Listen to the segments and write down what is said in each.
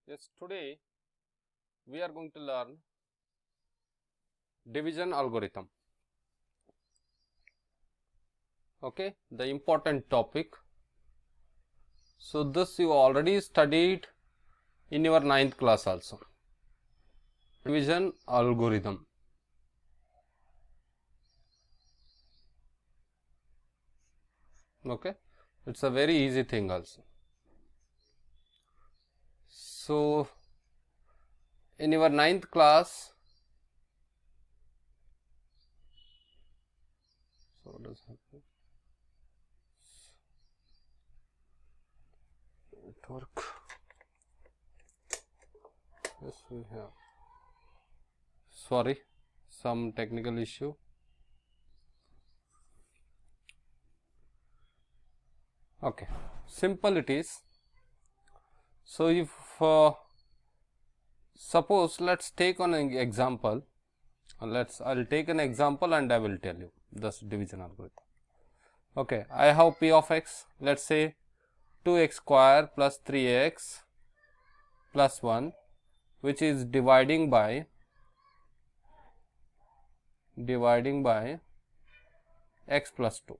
Yes, today we are going to learn division algorithm. Okay, the important topic. So this you already studied in your 9th class also. Division algorithm. Okay, it's a very easy thing also. So in your 9th class, so what is happening? Network. Yes, we have. Sorry, some technical issue. Okay, simple it is. So if suppose let's take on an example. I'll take an example and I will tell you this division algorithm. Okay, I have p of x. Let's say 2x square plus 3x plus 1, which is dividing by x plus 2.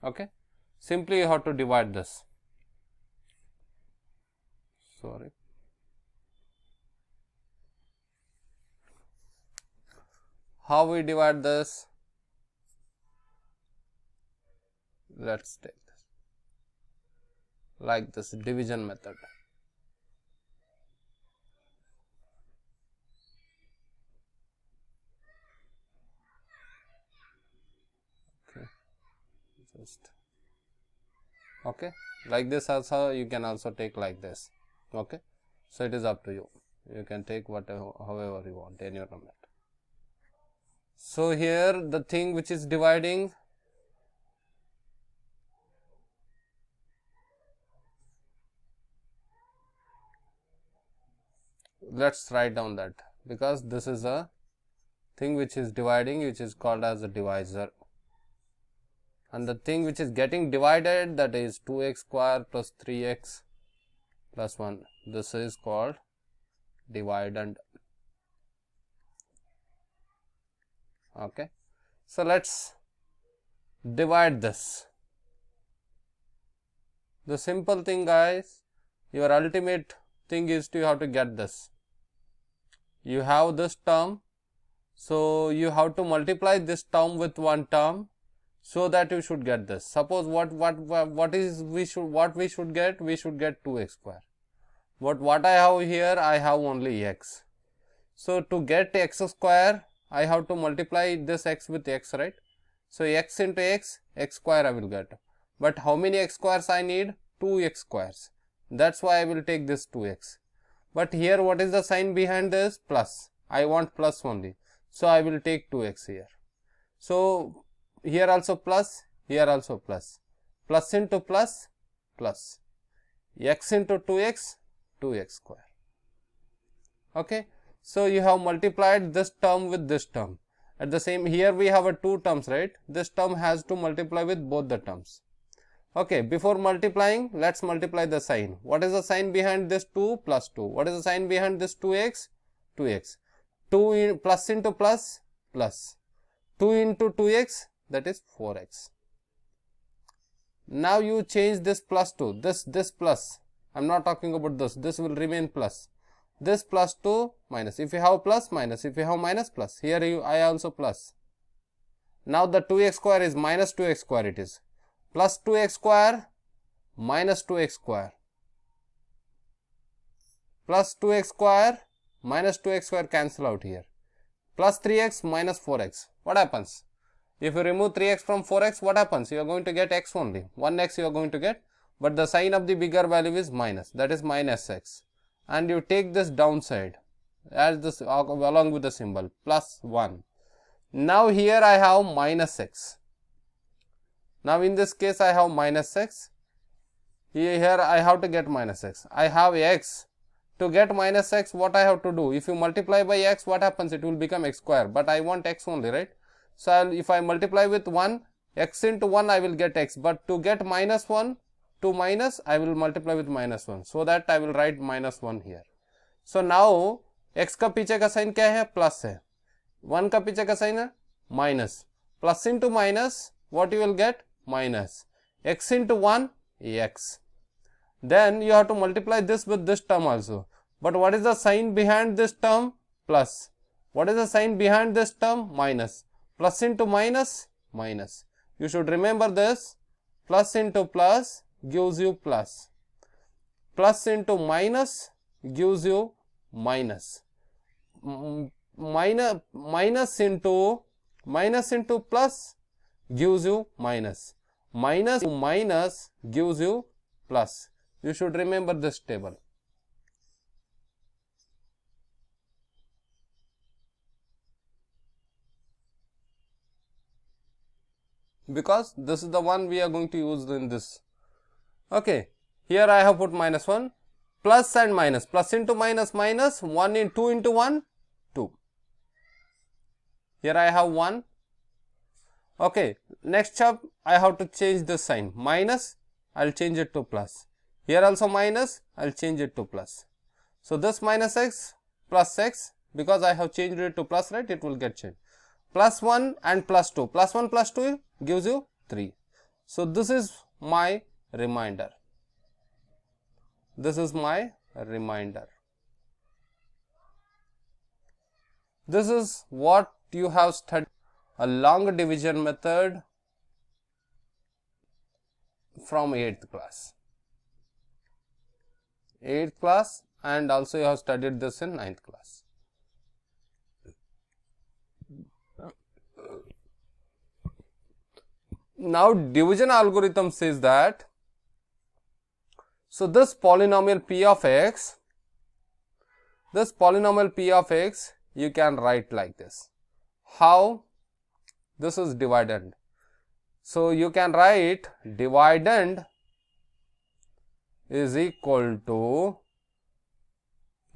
Okay, simply you have to divide this. Sorry. How we divide this? Let's take this like this division method. Okay, just okay, like this also you can also take like this. Okay, so it is up to you. You can take whatever, however you want in your method. So here the thing which is dividing, let's write down that, because this is a thing which is dividing, which is called as a divisor, and the thing which is getting divided, that is 2x square plus 3x plus 1. This is called dividend. Okay, so let's divide this. The simple thing, guys, your ultimate thing is you have to get this. You have this term, so you have to multiply this term with one term, so that you should get this. Suppose what we should get? We should get 2x square. But what I have here, I have only x. So to get x square, I have to multiply this x with x, right? So x into x, x square I will get. But how many x squares I need? 2x squares. That's why I will take this 2x. But here what is the sign behind this? Plus. I want plus only. So I will take 2x here. So here also plus, here also plus. Plus into plus, plus. X into 2x, 2x square. Okay. So you have multiplied this term with this term. At the same, here we have a two terms, right? This term has to multiply with both the terms. Okay, before multiplying, let's multiply the sign. What is the sign behind this 2? Plus 2. What is the sign behind this 2x? 2x. 2 in plus into plus, plus. 2 into 2x, that is 4x. Now you change this plus to this plus. I am not talking about this. This will remain plus. This plus 2 minus. If you have plus, minus. If you have minus, plus. Here I also plus. Now the 2x square is minus 2x square it is. Plus 2x square minus 2x square. Plus 2x square minus 2x square cancel out here. Plus 3x minus 4x. What happens? If you remove 3x from 4x, what happens? You are going to get x only. 1x you are going to get. But the sign of the bigger value is minus. That is minus x. And you take this downside as this along with the symbol plus 1. Now here I have minus x. Now in this case I have minus x. Here I have to get minus x. I have x. To get minus x, what I have to do? If you multiply by x, what happens? It will become x square. But I want x only, right? So if I multiply with 1, x into 1 I will get x. But to get minus 1, to minus, I will multiply with minus 1. So that I will write minus 1 here. So now x का पीछे का sign क्या है, plus है, 1 का पीछे का sign है minus, plus into minus what you will get, minus, x into 1 x. Then you have to multiply this with this term also. But what is the sign behind this term? Plus. What is the sign behind this term? Minus. Plus into minus, minus. You should remember this. Plus into plus gives you plus. Plus into minus gives you minus. Minus into plus gives you minus. Minus to minus gives you plus. You should remember this table. Because this is the one we are going to use in this. Okay. Here I have put minus 1. Plus and minus. Plus into minus, minus. 1 in 2 into 1, 2. Here I have 1. Okay. Next step, I have to change this sign. Minus, I will change it to plus. Here also minus, I will change it to plus. So this minus x plus x, because I have changed it to plus, right, it will get changed. Plus 1 and plus 2. Plus 1 plus 2 gives you 3. So this is my remainder. This is my remainder. This is what you have studied, a long division method from 8th class. 8th class, and also you have studied this in 9th class. Now division algorithm says that, so this polynomial p of x, you can write like this. How? This is dividend. So you can write dividend is equal to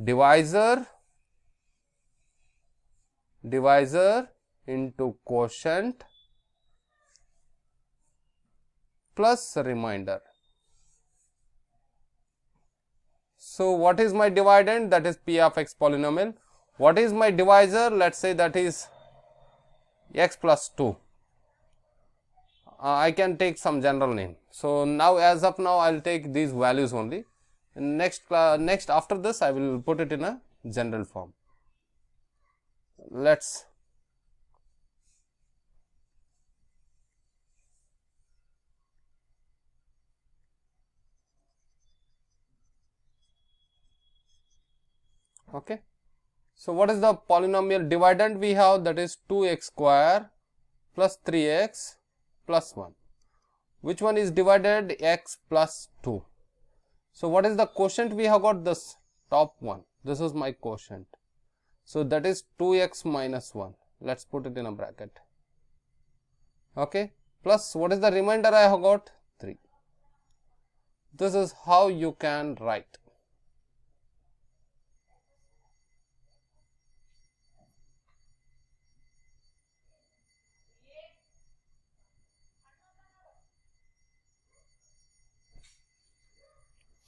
divisor into quotient plus remainder. So what is my dividend? That is p of x polynomial. What is my divisor? Let's say that is x plus 2. I can take some general name. So now, as of now, I will take these values only. Next after this, I will put it in a general form. Let's okay. So what is the polynomial dividend we have? That is 2x square plus 3x plus 1. Which one is divided? X plus 2. So what is the quotient we have got? This top one. This is my quotient. So that is 2x minus 1. Let's put it in a bracket. Okay. Plus what is the remainder I have got? 3. This is how you can write.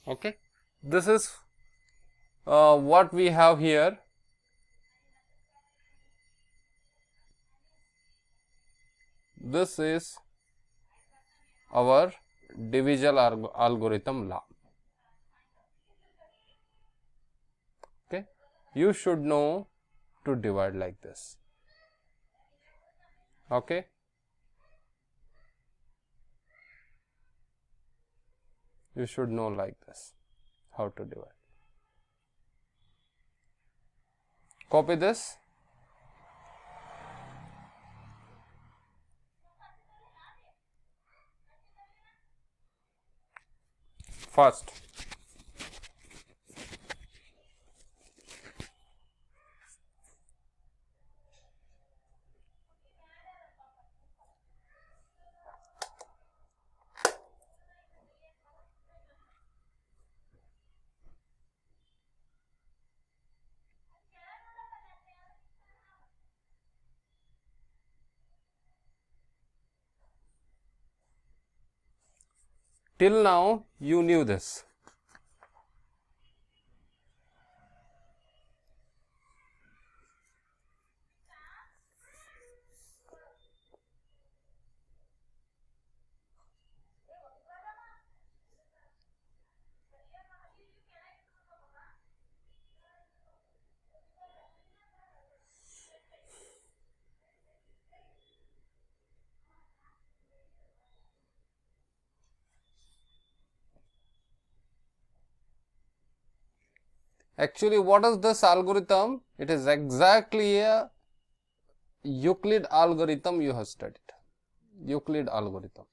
Okay. This is what we have here. This is our division algorithm law. Okay. You should know to divide like this. Okay. You should know like this, how to divide. Copy this. First, till now you knew this. Actually, what is this algorithm? It is exactly a Euclid algorithm you have studied. Euclid algorithm.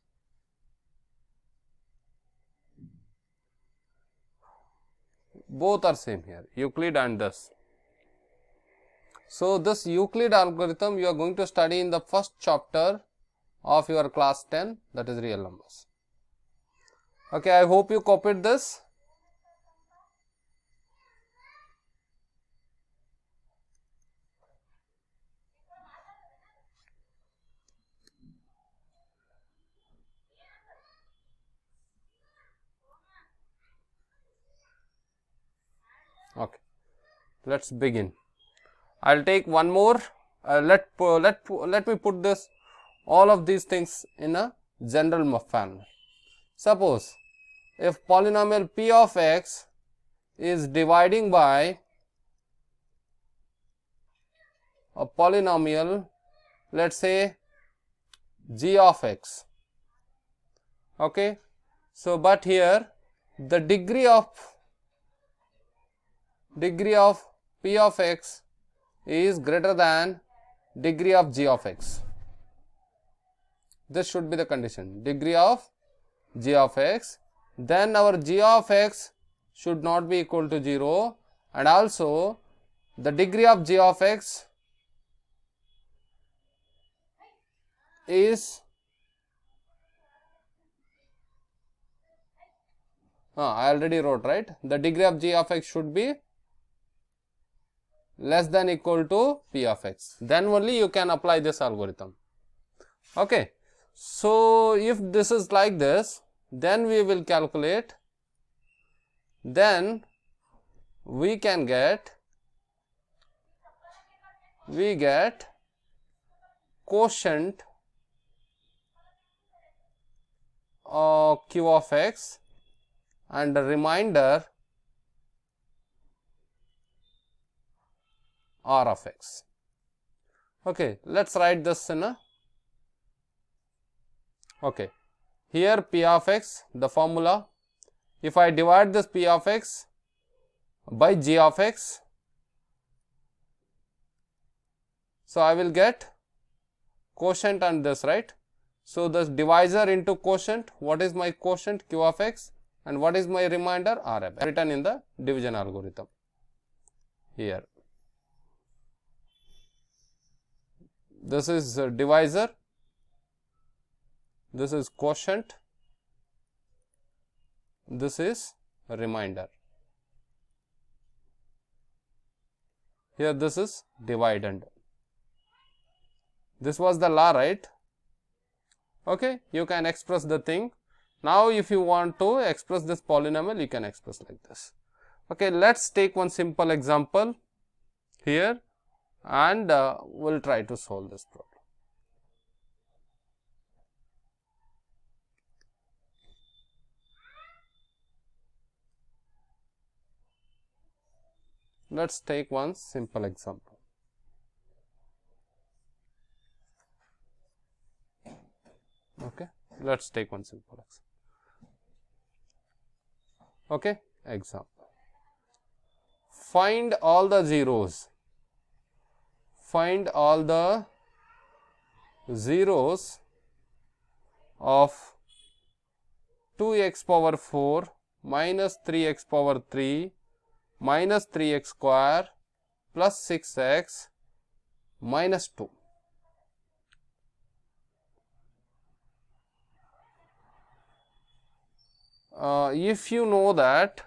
Both are same here, Euclid and this. So, this Euclid algorithm you are going to study in the first chapter of your class 10, that is real numbers. Okay, I hope you copied this. Okay, let's begin. I'll take one more. Let me put this all of these things in a general manner. Suppose if polynomial p of x is dividing by a polynomial, let's say g of x. Okay, so but here the degree of p of x is greater than degree of g of x. This should be the condition, degree of g of x. Then our g of x should not be equal to 0, and also the degree of g of x is I already wrote, right? The degree of g of x should be less than equal to p of x. Then only you can apply this algorithm. Okay. So, if this is like this, then we will calculate, then we can get, quotient of q of x and the remainder r of x. Okay, let's write this in a, okay, here p of x, the formula, if I divide this p of x by g of x, so I will get quotient and this, right? So, this divisor into quotient, what is my quotient q of x and what is my remainder r of x, written in the division algorithm here. This is divisor, this is quotient, this is remainder. Here this is dividend. This was the law, right? Okay, you can express the thing. Now, if you want to express this polynomial, you can express like this. Okay, let's take one simple example here and we'll try to solve this problem. Let's take one simple example. Okay, let's take one simple example. Okay, example. Find all the zeros. Find all the zeros of 2x power 4 minus 3x power 3 minus 3x square plus 6x minus 2. If you know that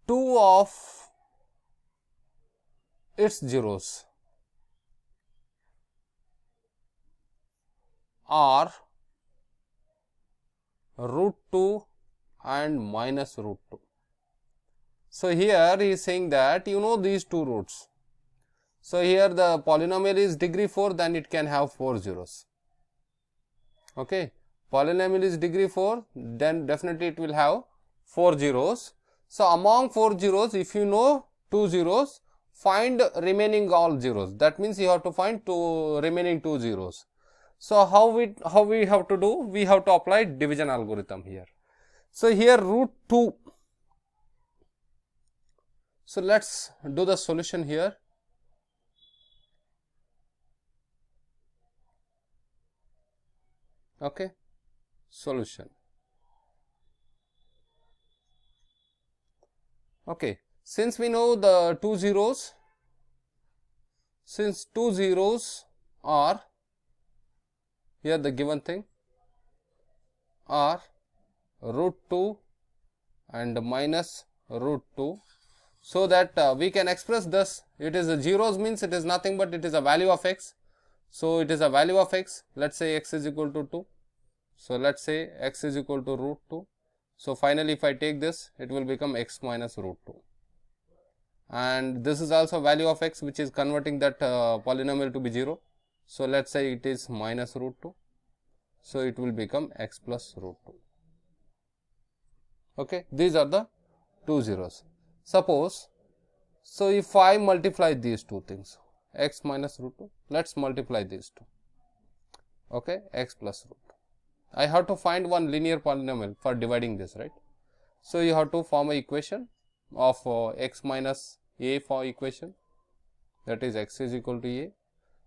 two of its zeros are root 2 and minus root 2. So, here he is saying that you know these two roots. So, here the polynomial is degree 4, then it can have 4 zeros. Okay, polynomial is degree 4, then definitely it will have 4 zeros. So among 4 zeros, if you know 2 zeros, find remaining all zeros. That means you have to find remaining 2 zeros. So how we have to do? We have to apply division algorithm here. So here root 2. So let's do the solution here. Okay, solution. Okay, since we know the 2 zeros, since 2 zeros are here, the given thing are root 2 and minus root 2, so that we can express this. It is a zeros means it is nothing but it is a value of x. So it is a value of x. Let's say x is equal to 2. So let's say x is equal to root 2. So finally, if I take this, it will become x minus root 2. And this is also value of x, which is converting that polynomial to be 0. So let's say it is minus root 2. So it will become x plus root 2. Okay, these are the 2 zeros. Suppose, so if I multiply these two things, x minus root 2, let's multiply these two. Okay, x plus root 2. I have to find one linear polynomial for dividing this, right? So you have to form an equation of x minus a for equation, that is x is equal to a.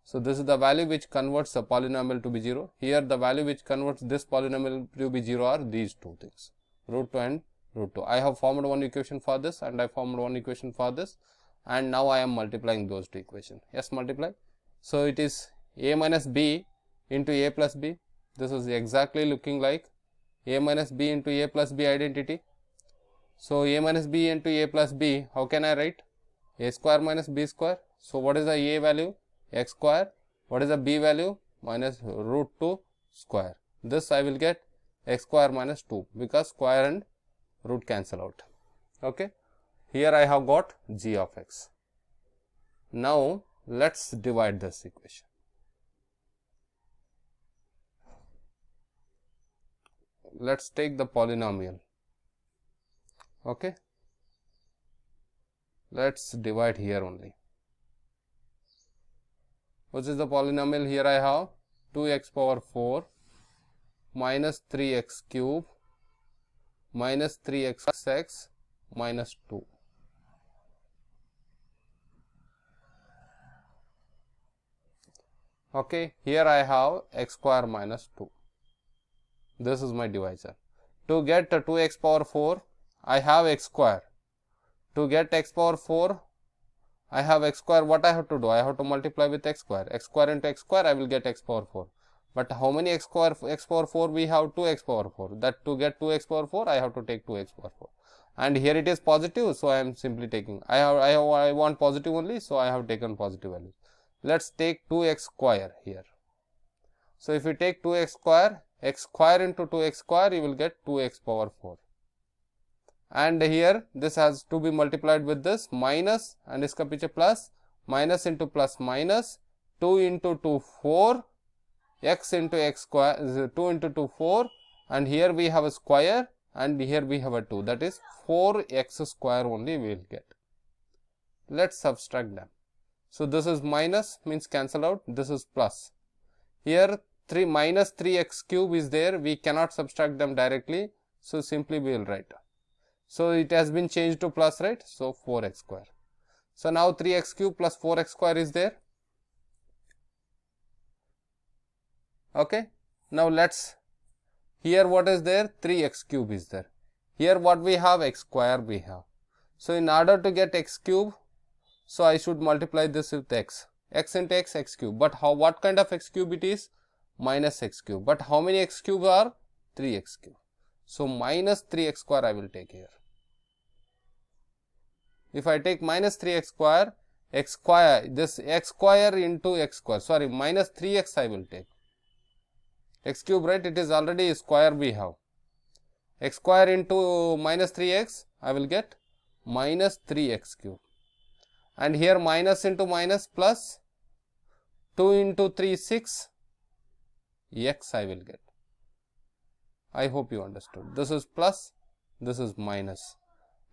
So this is the value which converts a polynomial to be 0. Here the value which converts this polynomial to be 0 are these two things, root 2 and root 2. I have formed one equation for this and I formed one equation for this, and now I am multiplying those two equations. Yes, multiply. So it is a minus b into a plus b. This is exactly looking like a minus b into a plus b identity. So a minus b into a plus b, how can I write? A square minus b square. So what is the a value? X square. What is the b value? Minus root 2 square. This I will get x square minus 2, because square and root cancel out. Okay. Here I have got g of x. Now let's divide this equation. Let's take the polynomial. Okay. Let's divide here only. What is the polynomial? Here I have 2x power 4 minus 3x cube minus 3xx minus 2. Okay, here I have x square minus 2. This is my divisor. To get 2x power 4, I have x square. To get x power 4, I have x square. What I have to do? I have to multiply with x square. X square into x square, I will get x power 4. But how many x power 4 we have? 2x power 4. That to get 2x power 4, I have to take 2x power 4. And here it is positive, so I am simply taking. I want positive only, so I have taken positive value. Let's take 2x square here. So if you take 2x square into 2x square, you will get 2x power 4. And here this has to be multiplied with this minus, and iska piche plus, minus into plus minus, 2 into 2 4, x into x square is 2 into 2 4, and here we have a square and here we have a 2, that is 4x square only we will get. Let's subtract them. So this is minus, means cancel out, this is plus. Here 3 minus 3x cube is there, we cannot subtract them directly, so simply we will write. So it has been changed to plus, right? So 4x square. So now 3x cube plus 4x square is there. Okay. Now let's, here what is there? 3x cube is there. Here what we have? X square we have. So in order to get x cube, so I should multiply this with x. X into x, x cube. But how, what kind of x cube it is? Minus x cube. But how many x cube are? 3x cube. So minus 3x square I will take here. If I take minus 3x square, x square, this x square into x square, sorry, minus 3x I will take. X cube, right? It is already square we have. X square into minus 3x, I will get minus 3x cube. And here minus into minus plus 2 into 3, 6 x I will get. I hope you understood. This is plus, this is minus.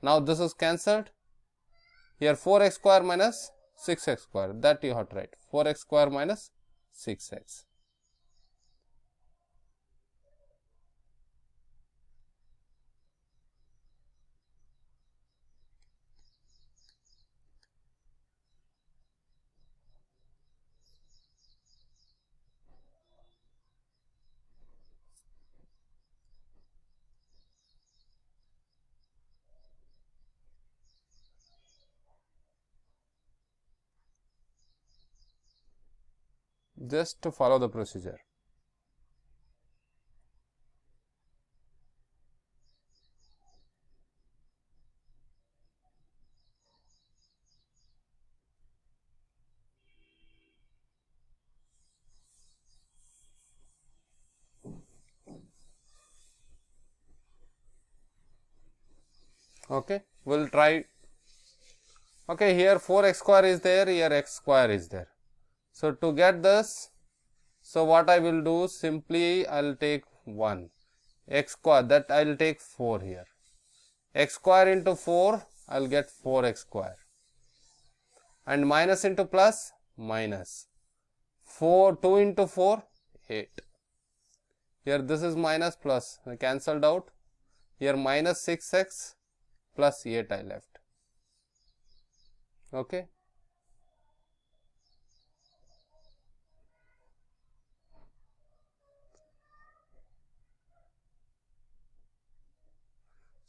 Now this is cancelled. Here 4x square minus 6x square, that you have to write 4x square minus 6x. Just to follow the procedure. Okay, we'll try. Okay, here 4x square is there, here x square is there. So to get this, so what I will do, simply I will take 1 x square, that I will take 4 here. X square into 4, I will get 4x square, and minus into plus, minus 4, 2 into 4, 8. Here this is minus plus, cancelled out. Here minus 6x plus 8 I left. Okay.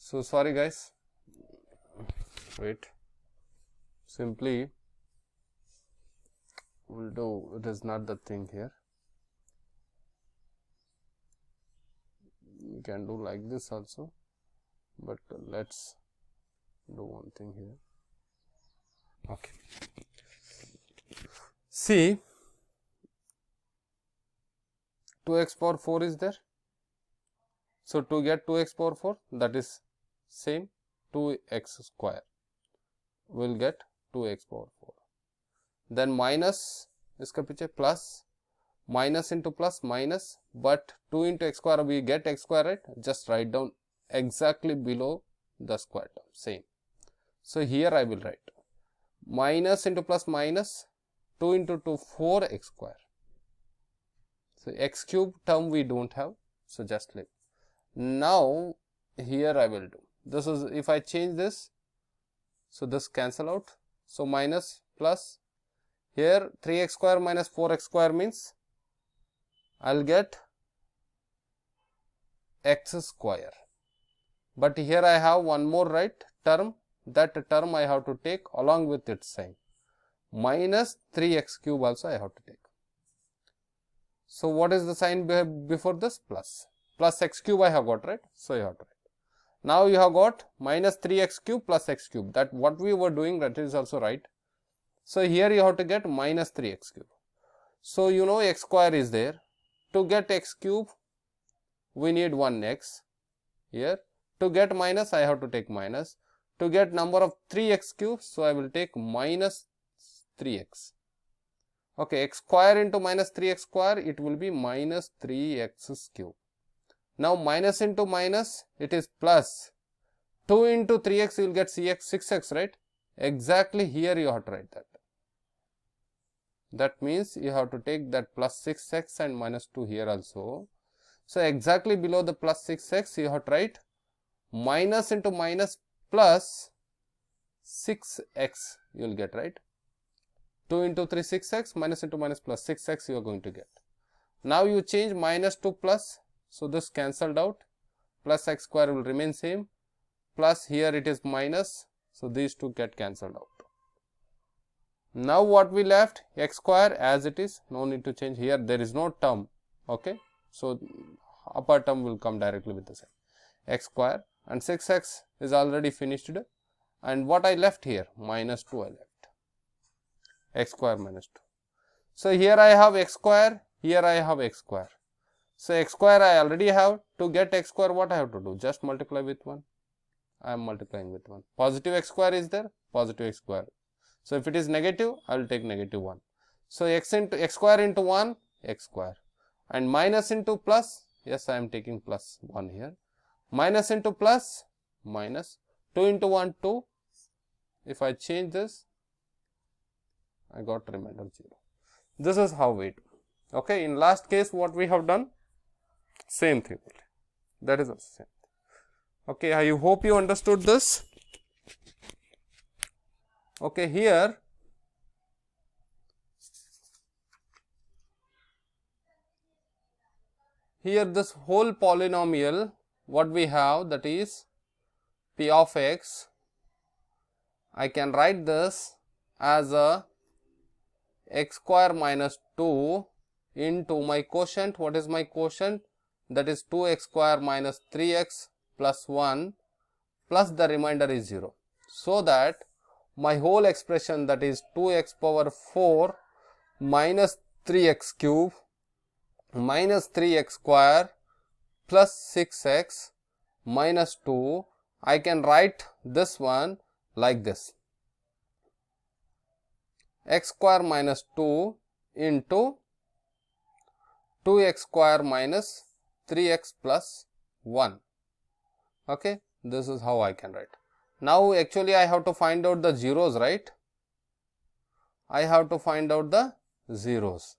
So sorry guys, wait, simply we'll do, it is not the thing here. We can do like this also, but let's do one thing here. Okay. See, 2x power 4 is there. So to get 2x power 4, that is same 2x square, will get 2x power 4. Then minus, iska piche plus, minus into plus minus, but 2 into x square we get x square, right? Just write down exactly below the square term, same. So here I will write minus into plus minus, 2 into 2, 4x square. So x cube term we don't have, so just leave. Now here I will do, this is, if I change this, so this cancel out, so minus plus, here 3x square minus 4x square means I will get x square, but here I have one more, right, term, that term I have to take along with its sign, minus 3x cube also I have to take. So what is the sign before this? Plus. Plus x cube I have got, right? So you have to write. Now you have got minus 3x cube plus x cube, that what we were doing, that is also right. So here you have to get minus 3x cube. So you know x square is there. To get x cube, we need 1x here. To get minus, I have to take minus. To get number of 3x cubes, so I will take minus 3x. Okay, x square into minus 3x square, it will be minus 3x cube. Now minus into minus, it is plus. 2 into 3x, you will get 6x, right? Exactly here you have to write that. That means you have to take that plus 6x and minus 2 here also. So exactly below the plus 6x, you have to write minus into minus plus 6x, you will get, right? 2 into 3, 6x, minus into minus plus 6x you are going to get. Now you change minus to plus, so this cancelled out, plus x square will remain same, plus here it is minus, so these two get cancelled out. Now what we left, x square as it is, no need to change, here there is no term, okay, so upper term will come directly with the same, x square, and 6x is already finished, and what I left here, minus 2 I left, x square minus 2. So here I have x square, here I have x square. So x square I already have. To get x square, what I have to do? Just multiply with 1. I am multiplying with 1. Positive x square is there, positive x square. So if it is negative, I will take negative 1. So x square into 1, x square. And minus into plus, yes, I am taking plus 1 here. Minus into plus, minus. 2 into 1, 2. If I change this, I got remainder 0. This is how we do. Okay, in last case, what we have done? Same thing. That is the same. Okay, I hope you understood this. Okay, here this whole polynomial, what we have, that is p of x, I can write this as a x square minus 2 into my quotient. What is my quotient? That is 2x square minus 3x plus 1 plus the remainder is 0. So that my whole expression, that is 2x power 4 minus 3x cube minus 3x square plus 6x minus 2, I can write this one like this: x square minus 2 into 2x square minus 3x plus 1. Okay, this is how I can write. Now actually I have to find out the zeros, right? I have to find out the zeros.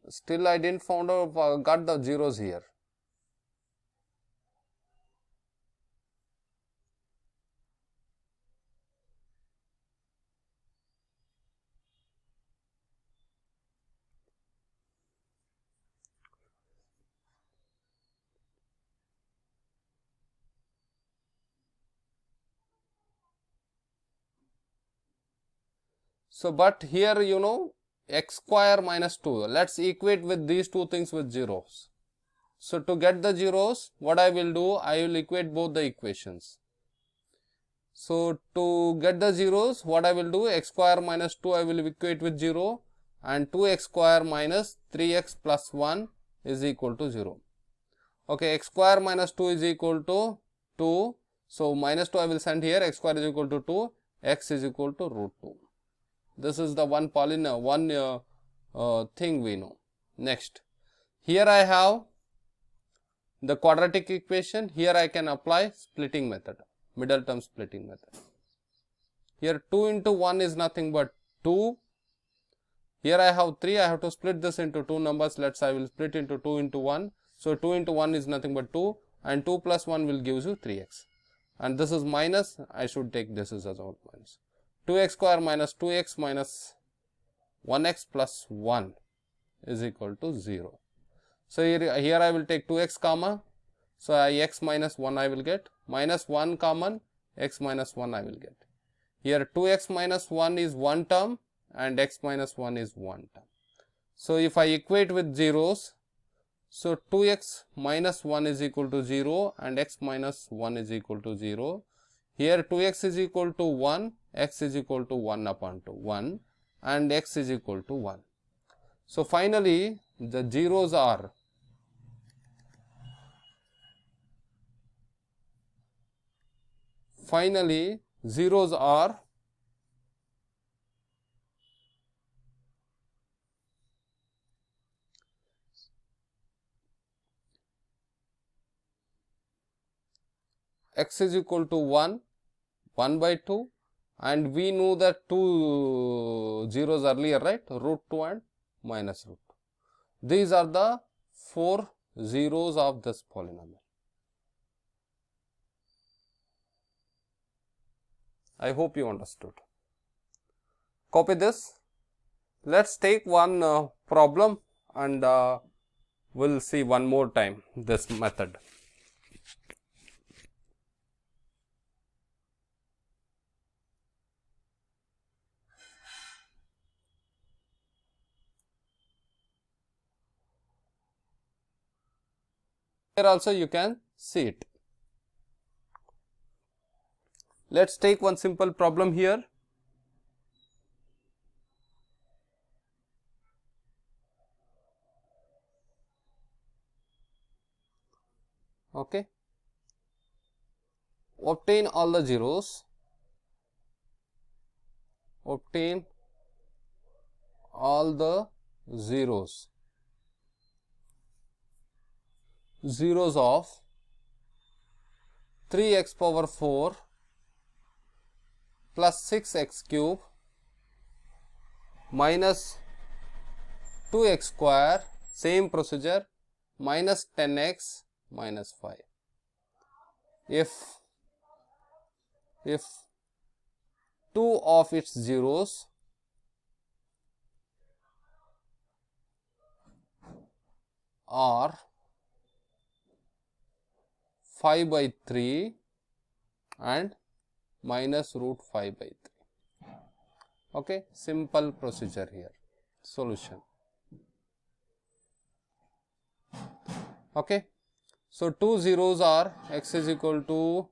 Still I didn't found out, got the zeros here. So, but here you know, x square minus 2, let's equate with these two things with zeros. So, to get the zeros, what I will do, I will equate both the equations. So, to get the zeros, what I will do, x square minus 2 I will equate with 0 and 2x square minus 3x plus 1 is equal to 0. Okay, x square minus 2 is equal to 2. So, minus 2 I will send here, x square is equal to 2, x is equal to root 2. This is the one polynomial, thing we know. Next, here I have the quadratic equation. Here I can apply splitting method, middle term splitting method. Here 2 into 1 is nothing but 2. Here I have 3. I have to split this into two numbers. Let's I will split into 2 into 1. So 2 into 1 is nothing but 2, and 2 plus 1 will give you 3x. And this is minus. I should take this as all minus. 2x square minus 2x minus 1x plus 1 is equal to 0. So, here I will take 2x comma. So, x minus 1 I will get, minus 1 common, x minus 1 I will get. Here 2x minus 1 is one term and x minus 1 is one term. So, if I equate with zeros, so 2x minus 1 is equal to 0 and x minus 1 is equal to 0. Here 2x is equal to 1, x is equal to 1 upon 2, 1 and x is equal to 1. So, finally, the zeros are x is equal to 1, 1 by 2, and we know that two zeros earlier, right, root 2 and minus root 2. These are the 4 zeros of this polynomial. I hope you understood. Copy this. Let's take one problem and we'll see one more time this method. Here also you can see it. Let's take one simple problem here. Okay. Obtain all the zeros. Obtain all the zeros of 3x power 4 plus 6x cube minus 2x square, same procedure, minus 10x minus 5. If two of its zeros are 5 by 3 and minus root 5 by 3. Okay, simple procedure here. Solution. Okay, so two zeros are x is equal to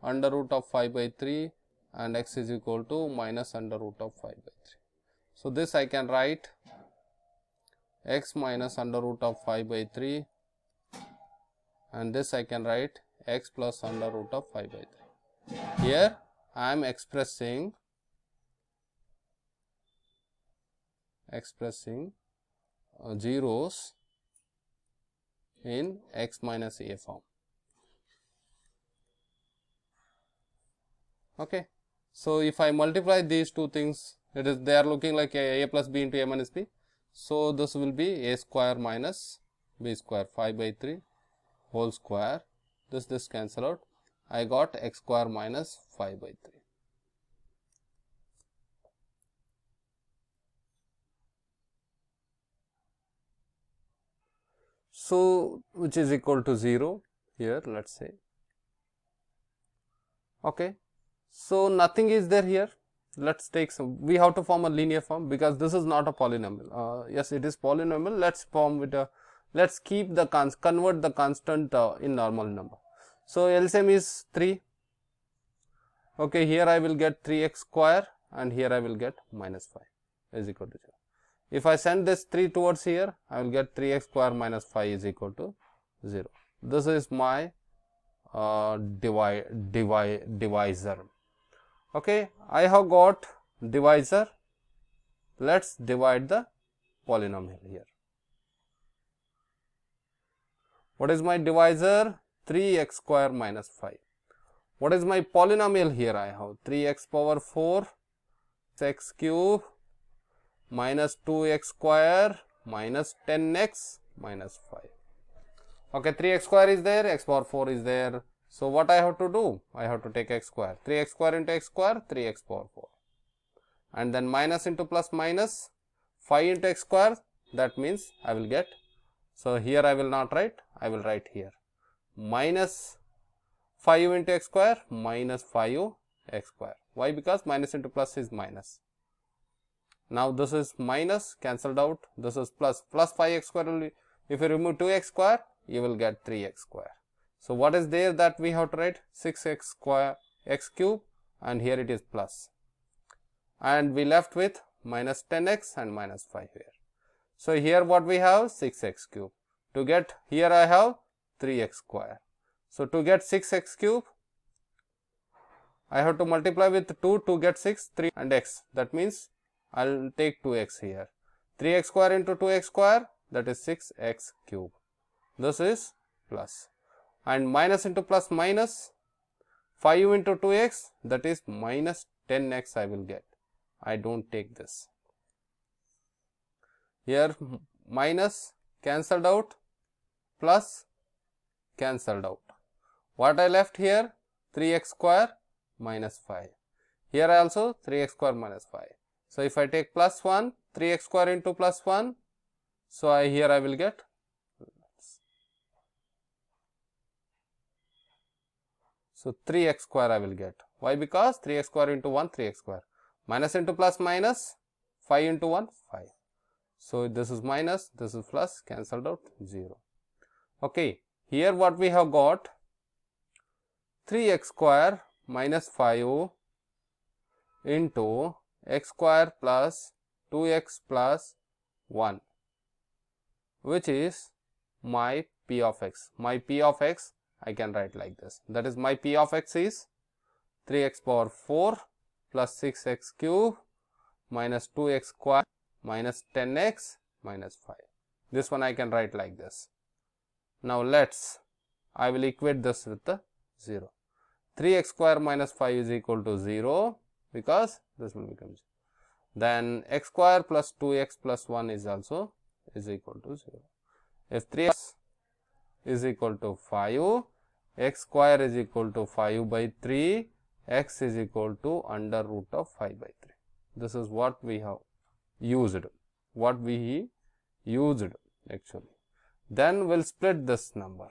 under root of 5 by 3 and x is equal to minus under root of 5 by 3. So this I can write x minus under root of 5 by 3, and this I can write x plus under root of 5 by 3. Here I am expressing zeros in x minus a form. Okay, so if I multiply these two things, they are looking like a plus b into a minus b. So this will be a square minus b square, 5 by 3 whole square. This cancel out. I got x square minus 5 by 3. So which is equal to 0 here, let us say. Okay, so nothing is there here. Let us take some, we have to form a linear form because this is not a polynomial. Yes, it is polynomial. Let us form with a, let us keep the convert the constant in normal number. So LCM is 3. Okay, here I will get 3x square and here I will get minus 5 is equal to 0. If I send this 3 towards here, I will get 3x square minus 5 is equal to 0. This is my divisor. Okay, I have got divisor. Let us divide the polynomial here. What is my divisor? 3x square minus 5. What is my polynomial here? I have 3x power 4 x cube minus 2x square minus 10x minus 5. Okay, 3x square is there, x power 4 is there. So what I have to do? I have to take x square. 3x square into x square, 3x power 4. And then minus into plus minus, 5 into x square, that means I will get. So here I will not write, I will write here. Minus 5 into x square minus 5 x square. Why? Because minus into plus is minus. Now this is minus, cancelled out, this is plus, plus 5x square only. If you remove 2x square, you will get 3x square. So what is there that we have to write? 6x square x cube, and here it is plus. And we left with minus 10x and minus 5 here. So here what we have? 6x cube. To get, here I have 3x square. So to get 6x cube, I have to multiply with 2 to get 6, 3 and x. That means I will take 2x here. 3x square into 2x square, that is 6x cube. This is plus. And minus into plus minus, 5 into 2x, that is minus 10x I will get. I don't take this. Here minus cancelled out, plus cancelled out. What I left here? 3x square minus 5. Here also 3x square minus 5. So if I take plus 1, 3x square into plus 1, so here I will get. So 3x square I will get. Why? Because 3x square into 1, 3x square. Minus into plus minus, 5 into 1, 5. So this is minus, this is plus, cancelled out, 0. Okay, here what we have got? 3x square minus 5 into x square plus 2x plus 1, which is my p of x. My p of x I can write like this. That is, my p of x is 3x power 4 plus 6x cube minus 2x square minus 10x minus 5. This one I can write like this. Now I will equate this with the 0. 3x square minus 5 is equal to 0 because this will become 0. Then x square plus 2x plus 1 is also is equal to 0. If 3x is equal to 5, x square is equal to 5 by 3, x is equal to under root of 5 by 3. This is what we have used, actually. Then we will split this number.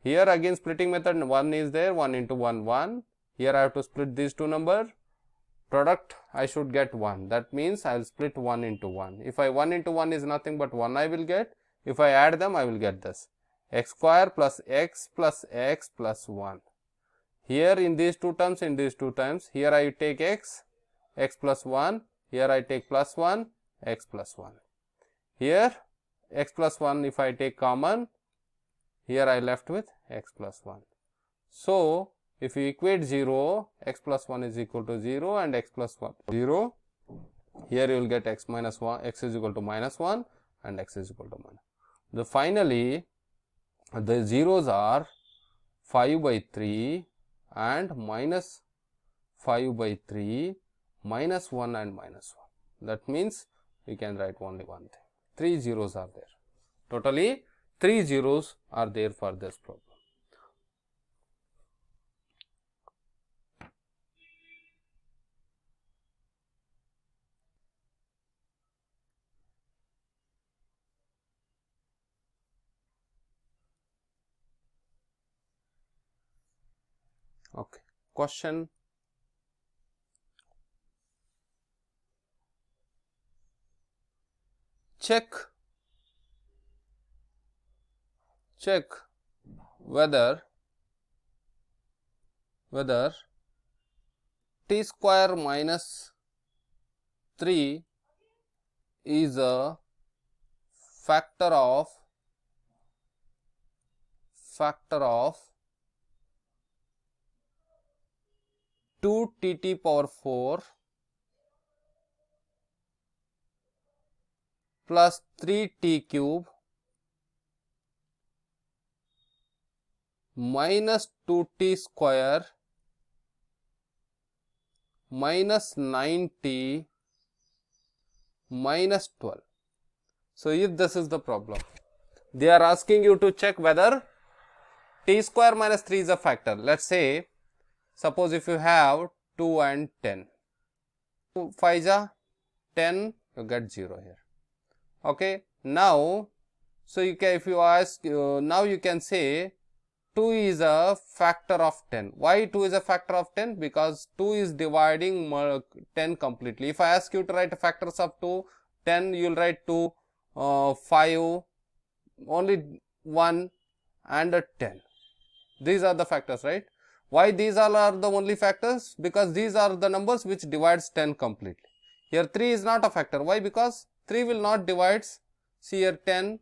Here again splitting method, 1 is there, 1 into 1, 1. Here I have to split these two numbers. Product I should get 1. That means I will split 1 into 1. If 1 into 1 is nothing but 1 I will get. If I add them, I will get this. X square plus x plus 1. Here in these two terms, here I take x plus 1. Here I take plus 1, x plus 1. Here x plus 1 if I take common, here I left with x plus 1. So, if you equate 0, x plus 1 is equal to 0 and x plus 1 0. Here you will get x minus 1, x is equal to minus 1 and x is equal to minus. Finally, the zeros are 5 by 3 and minus 5 by 3, minus 1 and minus 1. That means we can write only one thing. 3 zeros are there. Totally 3 zeros are there for this problem. Okay. Question. Check whether t square minus 3 is a factor of 2t power 4 plus 3t cube minus 2t square minus 9t minus 12. So, if this is the problem, they are asking you to check whether t square minus 3 is a factor. Let us say, suppose if you have 2 and 10, 2 5 ja 10, you get 0 here. Okay. Now, so you can, if you ask, now you can say 2 is a factor of 10. Why 2 is a factor of 10? Because 2 is dividing 10 completely. If I ask you to write factors of 2, 10, you will write 2, 5, only 1 and 10. These are the factors, right? Why these all are the only factors? Because these are the numbers which divides 10 completely. Here 3 is not a factor. Why? Because 3 will not divide. See here 10,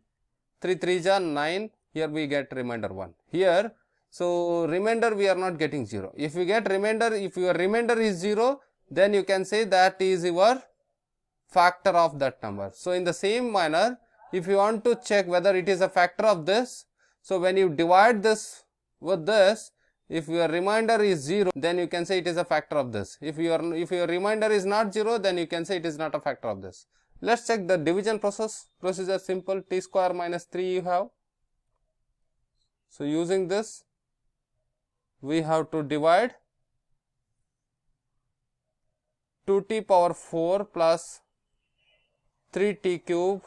3 3 ja 9. Here we get remainder 1. Here, so remainder we are not getting 0. If we get remainder, if your remainder is 0, then you can say that is your factor of that number. So, in the same manner, if you want to check whether it is a factor of this, so when you divide this with this, if your remainder is 0, then you can say it is a factor of this. If your remainder is not 0, then you can say it is not a factor of this. Let us check the division procedure. Simple, t square minus 3 you have. So, using this, we have to divide 2t power 4 plus 3t cube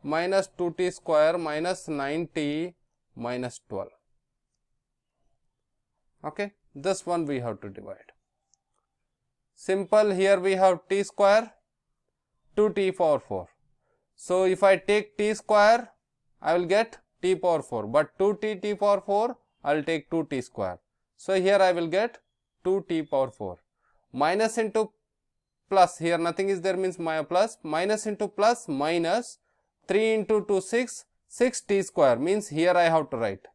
minus 2t square minus 9t minus 12. Okay, this one we have to divide. Simple, here we have t square, 2t power 4. So, if I take t square, I will get t power 4, but 2t power 4, I will take 2t square. So, here I will get 2t power 4. Minus into plus, here nothing is there means my plus, minus into plus minus 3 into 2 6, 6t square means here I have to write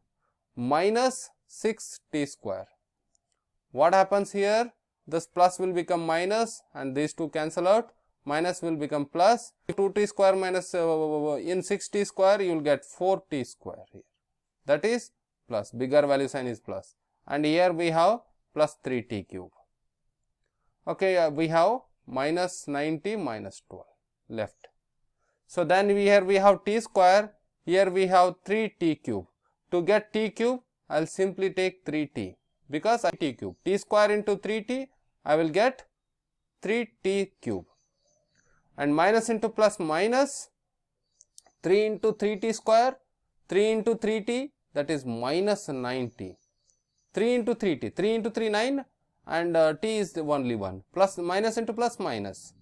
minus 6t square. What happens here? This plus will become minus and these two cancel out. Minus will become plus. 2t square minus in 6t square you will get 4t square here. That is plus, bigger value sign is plus. and here we have plus 3t cube. Okay, we have minus 90 minus 12 left. So then here we have t square, here we have 3t cube. To get t cube, I will simply take 3t, because t cube, t square into 3t, I will get 3t cube, and minus into plus minus, 3 into 3t square, 3 into 3t, that is minus 90, 3 into 3t, 3 into 3 9, and t is the only one, plus minus into plus minus,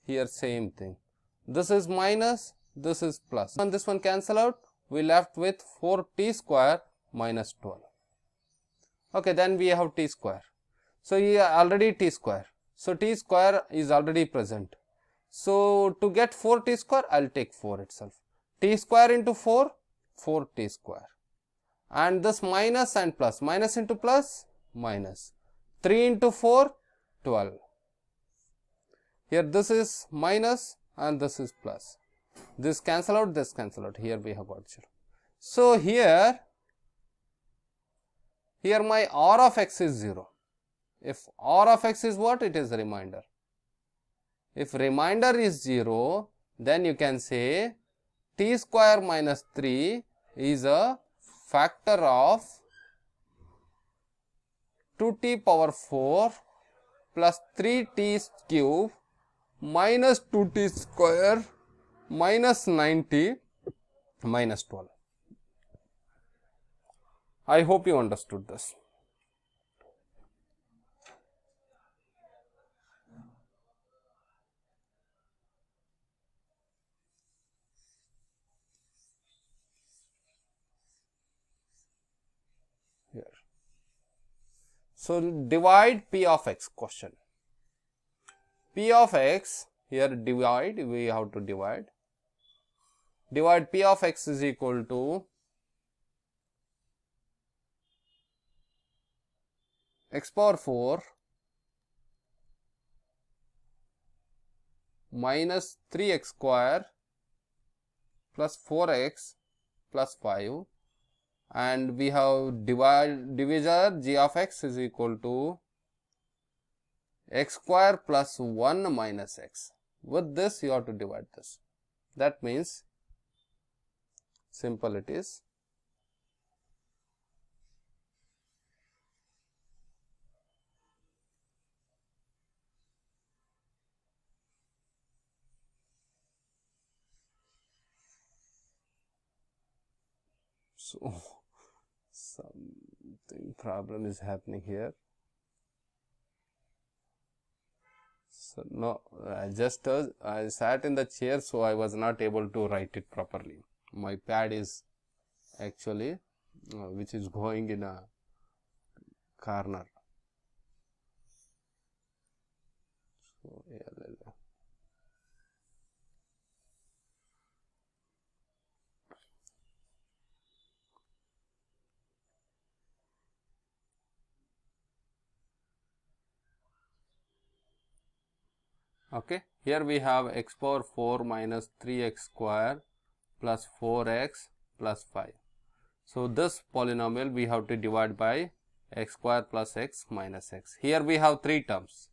here same thing, this is minus, this is plus, and this one cancel out, we left with 4t square minus 12. Okay, then we have t square. So here already t square. So t square is already present. So to get 4t square, I will take 4 itself. T square into 4, 4t square. And this minus and plus, minus into plus, minus. 3 into 4, 12. Here this is minus and this is plus. This cancel out, this cancel out. Here we have got 0. So here my r of x is 0. If r of x is what? It is a remainder. If remainder is 0, then you can say t square minus 3 is a factor of 2t power 4 plus 3t cube minus 2t square minus 90 minus 12. I hope you understood this. Here. So divide p of x question. P of x, here divide, we have to divide. Divide p of x is equal to x power 4 minus 3x square plus 4x plus 5, and we have divisor g of x is equal to x square plus 1 minus x. With this you have to divide this. That means simple it is. So something problem is happening here. So no, I sat in the chair, so I was not able to write it properly. My pad is actually which is going in a corner. So okay, here we have x power 4 minus 3x square plus 4x plus 5. So this polynomial we have to divide by x square plus x minus x. Here we have 3 terms.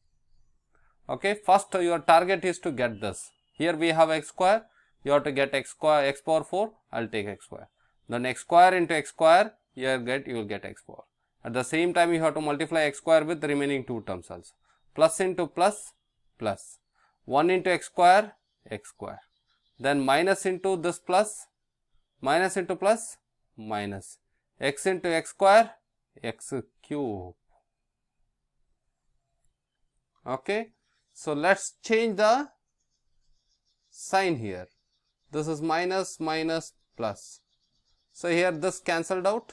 Okay, first your target is to get this. Here we have x square, you have to get x square, x power 4, I will take x square. Then x square into x square, you will get x power. At the same time you have to multiply x square with the remaining 2 terms also. Plus into plus, plus. 1 into x square, then minus into this plus, minus into plus, minus, x into x square, x cube. Okay, so let's change the sign here. This is minus, minus, plus. So here this cancelled out,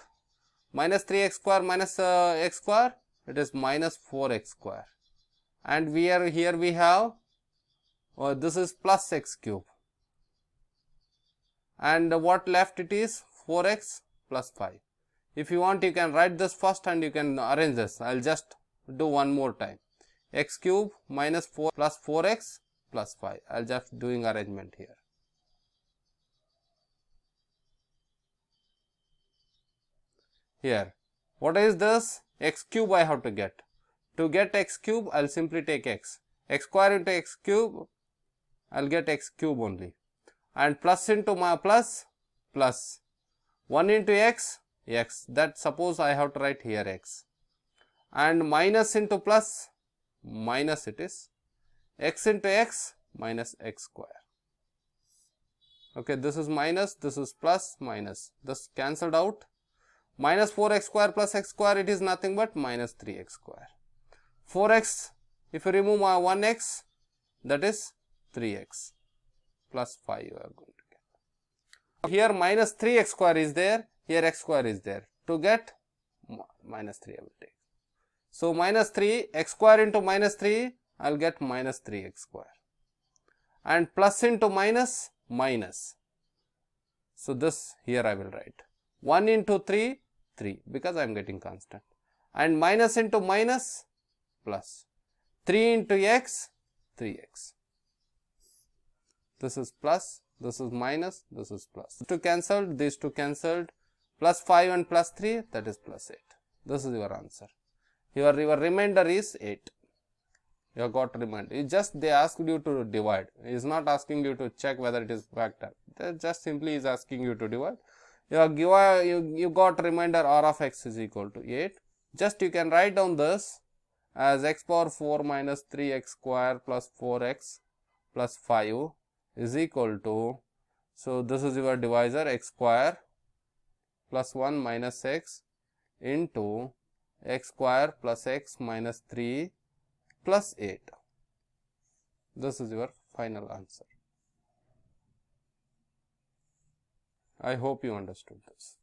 minus 3x square minus x square, it is minus 4x square, and here we have this is plus x cube, and what left it is 4x plus 5. If you want, you can write this first and you can arrange this. I will just do one more time. X cube minus 4 plus 4x plus 5. I will just doing arrangement here. Here What is this? X cube I have to get. To get x cube, I will simply take x. X square into x cube, I will get x cube only. And plus into my plus, 1 into x, x. That suppose I have to write here x. And minus into plus, minus it is. X into x, minus x square. Okay, this is minus, this is plus, minus. This cancelled out. Minus 4x square plus x square, it is nothing but minus 3x square. 4x, if you remove my 1x, that is 3x plus 5 you are going to get. Here minus 3x square is there, here x square is there. To get minus 3 I will take. So minus 3, x square into minus 3, I will get minus 3x square. And plus into minus, minus. So this here I will write. 1 into 3, 3 because I am getting constant. And minus into minus, plus. 3 into x, 3x. This is plus, this is minus, this is plus. These two cancelled, these two cancelled. Plus 5 and plus 3, that is plus 8. This is your answer. Your remainder is 8. You have got remainder. It's just they asked you to divide. It is not asking you to check whether it is factor. They just simply is asking you to divide. You got remainder r of x is equal to 8. Just you can write down this as x power 4 minus 3x square plus 4x plus 5 is equal to, so this is your divisor, x square plus 1 minus x into x square plus x minus 3 plus 8. This is your final answer. I hope you understood this.